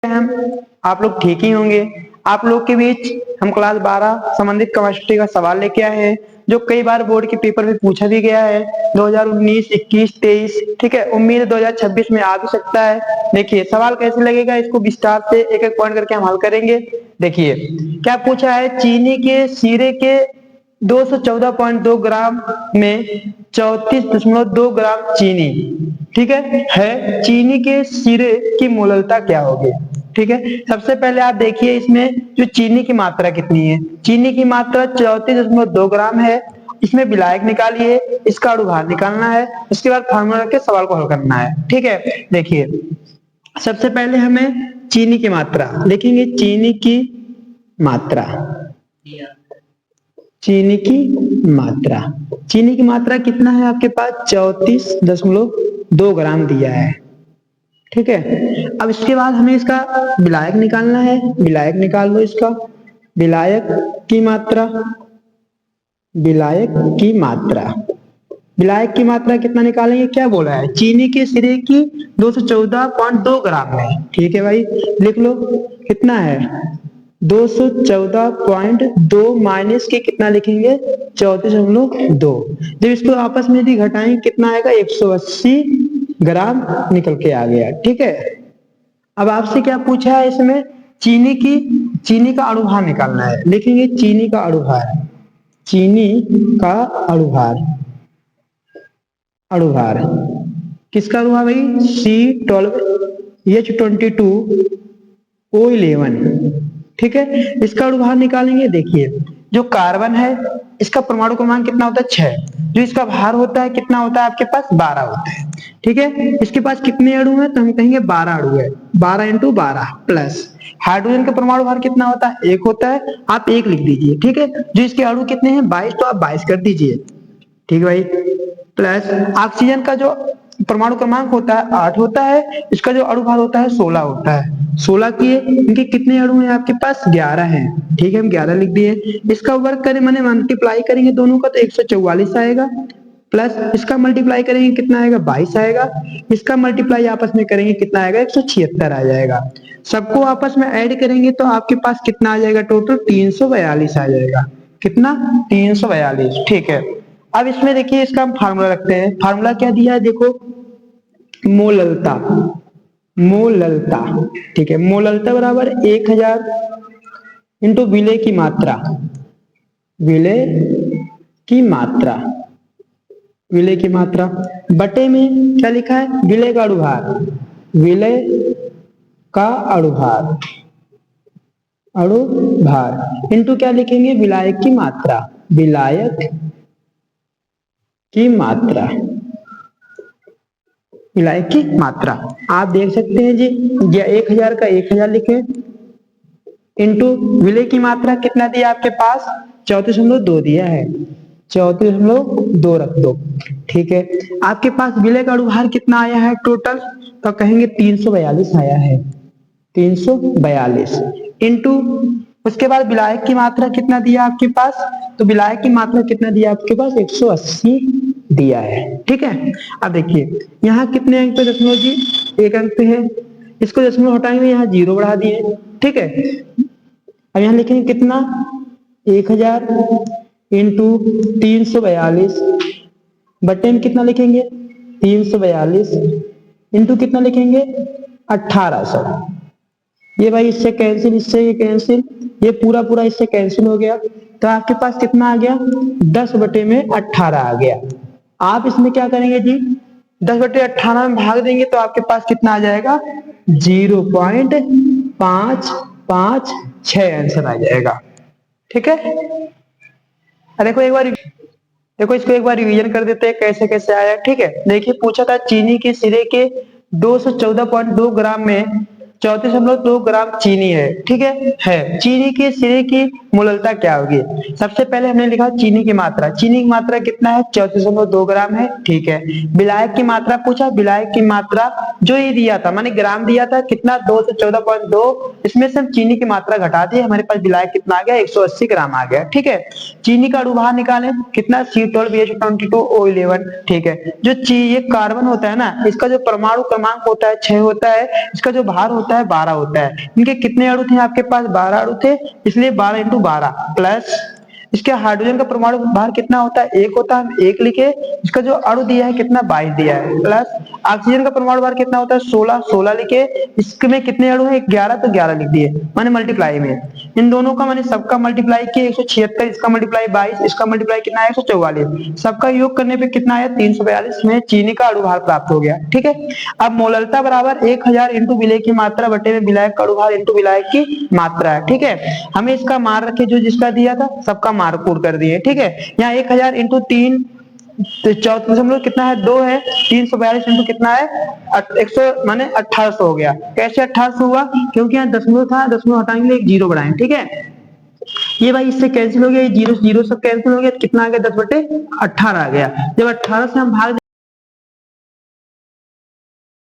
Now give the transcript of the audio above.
हम आप लोग ठीक ही होंगे। आप लोग के बीच हम क्लास 12 संबंधित केमिस्ट्री का सवाल लेके आए हैं, जो कई बार बोर्ड के पेपर में पूछा भी गया है 2019, 21, 23। ठीक है, उम्मीद है 2026 में आ भी सकता है। देखिए सवाल कैसे लगेगा, इसको विस्तार से एक एक पॉइंट करके हम हल करेंगे। देखिए क्या पूछा है, चीनी के शीरे के 214.2 ग्राम में 34.2 ग्राम चीनी, ठीक है चीनी के शीरे की मोललता क्या होगी। ठीक है, सबसे पहले आप देखिए इसमें जो चीनी की मात्रा कितनी है। चीनी की मात्रा 34.2 ग्राम है। इसमें विलायक निकालिए, इसका अणुभार निकालना है, उसके बाद फार्मूला के सवाल को हल करना है। ठीक है, देखिए सबसे पहले हमें चीनी की मात्रा लिखेंगे। चीनी की मात्रा, चीनी की मात्रा, चीनी की मात्रा कितना है आपके पास, 34.2 ग्राम दिया है। ठीक है, अब इसके बाद हमें इसका विलायक निकालना है। विलायक निकाल लो इसका, विलायक की मात्रा, विलायक की मात्रा, विलायक की मात्रा कितना निकालेंगे, क्या बोला है, चीनी के सिरे की 214.2 ग्राम में। ठीक है भाई, लिख लो कितना है 214.2 माइनस के कितना लिखेंगे 34.2। जब इसको आपस में यदि घटाएंगे कितना आएगा 180 ग्राम निकल के आ गया। ठीक है, अब आपसे क्या पूछा है इसमें, चीनी का अणुभार निकालना है। लिखेंगे चीनी का अणुभार, चीनी का अणुभार, अणुभार किसका अणुभार भाई, C12H22O11। ठीक है, इसका अणुभार निकालेंगे। देखिए जो कार्बन है इसका परमाणु क्रमांक कितना होता है 6, जो इसका भार होता है कितना होता है आपके पास 12 होता है। ठीक है, इसके पास कितने अणु है, तो हम कहेंगे 12 अणु है, 12 × 12 प्लस हाइड्रोजन का परमाणु भार कितना होता है 1 होता है, आप 1 लिख दीजिए। ठीक है, जो इसके अणु कितने हैं 22, तो आप 22 कर दीजिए। ठीक है भाई, प्लस ऑक्सीजन का जो परमाणु क्रमांक होता है 8 होता है, इसका जो अणु भार होता है 16 होता है। 16 किए, इनके कितने अणु हैं आपके पास 11 हैं। ठीक है, हम 11 लिख दिए। इसका वर्ग करें माने मल्टीप्लाई करेंगे दोनों का तो 144 आएगा, प्लस इसका मल्टीप्लाई करेंगे कितना आएगा 22 आएगा, इसका मल्टीप्लाई आपस में करेंगे कितना आएगा 176 आ जाएगा। सबको आपस में ऐड करेंगे तो आपके पास कितना आ जाएगा टोटल 342 आ जाएगा। कितना 342। ठीक है, अब इसमें देखिए इसका हम फार्मूला रखते हैं। फार्मूला क्या दिया है देखो, मोललता, मोललता। ठीक है, मोललता बराबर 1000 इंटू विलय की मात्रा, विलय की मात्रा, विलय की मात्रा बटे में क्या लिखा है, विलय का अणुभार, विलय का अणुभार, अणुभार इंटू क्या लिखेंगे विलायक की मात्रा, विलायक की मात्रा, विलायक की मात्रा। आप देख सकते हैं जी, 1000 का 1000 लिखे इंटू विलय की मात्रा कितना दिया आपके पास 34.2 दिया है, 34.2 रख दो। ठीक है, आपके पास विलय का अणुभार कितना आया है टोटल, तो कहेंगे 342 आया है, 342 इंटू उसके बाद विलायक की मात्रा कितना दिया आपके पास, तो विलायक की मात्रा कितना दिया आपके पास 180 दिया है। ठीक है, अब देखिए यहाँ कितने अंक पे दशमलव जी, 1 अंक पे है, इसको दशमलव हटाएंगे यहाँ 0 बढ़ा दिए। ठीक है, अब यहाँ लिखेंगे कितना 1000 इंटू 342 बटे में कितना लिखेंगे 342 इंटू कितना लिखेंगे 1800। ये भाई इससे कैंसिल, इससे ये कैंसिल, ये पूरा पूरा इससे कैंसिल हो गया, तो आपके पास कितना आ गया 10 बटे में 18 आ गया। आप इसमें क्या करेंगे जी 10 बटे 18 में भाग देंगे तो आपके पास कितना आ जाएगा 0.556 आंसर आ जाएगा। ठीक है, देखो एक बार, देखो इसको एक बार रिवीजन कर देते हैं कैसे कैसे आया। ठीक है, देखिए पूछा था चीनी के सिरे के 214.2 ग्राम में 34.2 ग्राम चीनी है। ठीक है, चीनी के सिरे की मोललता क्या होगी। सबसे पहले हमने लिखा चीनी की मात्रा, चीनी की मात्रा कितना है 34.2 ग्राम है। ठीक है, विलायक की मात्रा पूछा, विलायक की मात्रा जो ये दिया था माने ग्राम दिया था कितना 214.2, इसमें से हम चीनी की मात्रा घटा दिए, हमारे पास विलायक कितना आ गया 180 ग्राम आ गया। ठीक है, चीनी का अणुभार निकाले कितना C12H22O11। ठीक है, जो ये कार्बन होता है ना, इसका जो परमाणु क्रमांक होता है 6 होता है, इसका जो भार होता होता है 12 होता है। इनके कितने अणु थे आपके पास? 12 अणु थे, इसलिए 12 इंटू 12 प्लस इसके हाइड्रोजन का परमाणु भार कितना होता है? 1 होता है, हम 1 लिखे। इसका जो अणु दिया है कितना? 22 दिया है, प्लस ऑक्सीजन का परमाणु भार कितना होता है? 16, 16 लिखे। इसमें कितने अणु है? 11, तो 11 लिख दिए, माने मल्टीप्लाई में इन दोनों का मैंने सबका मल्टीप्लाई किया 176, इसका मल्टीप्लाई 22, इसका मल्टीप्लाई कितना है? 144, सबका योग करने पे कितना आया? 342 में चीनी का अणु भार प्राप्त हो गया। ठीक है, अब मोललता बराबर 1000 इंटू विलेय की मात्रा बटे में विलायक का अणु भार इंटू विलायक की मात्रा है। ठीक है, हमें इसका मान रखे जो जिसका दिया था सबका मार्क पुट कर दिए। ठीक है, यहाँ 1000 इंटू 3 तो 14 कितना है? 2 है, 342 इंटू कितना है? 100 माने 1800 हो गया। कैसे 1800 हुआ? क्योंकि यहाँ दशमलव था, दशमलव हटाने के लिए एक जीरो बढ़ाएं। ठीक है, ये भाई इससे कैंसिल हो गया, ये जीरो जीरो सब कैंसिल हो गया, कितना आ गया? 10/18 आ गया। जब 18 से हम भाग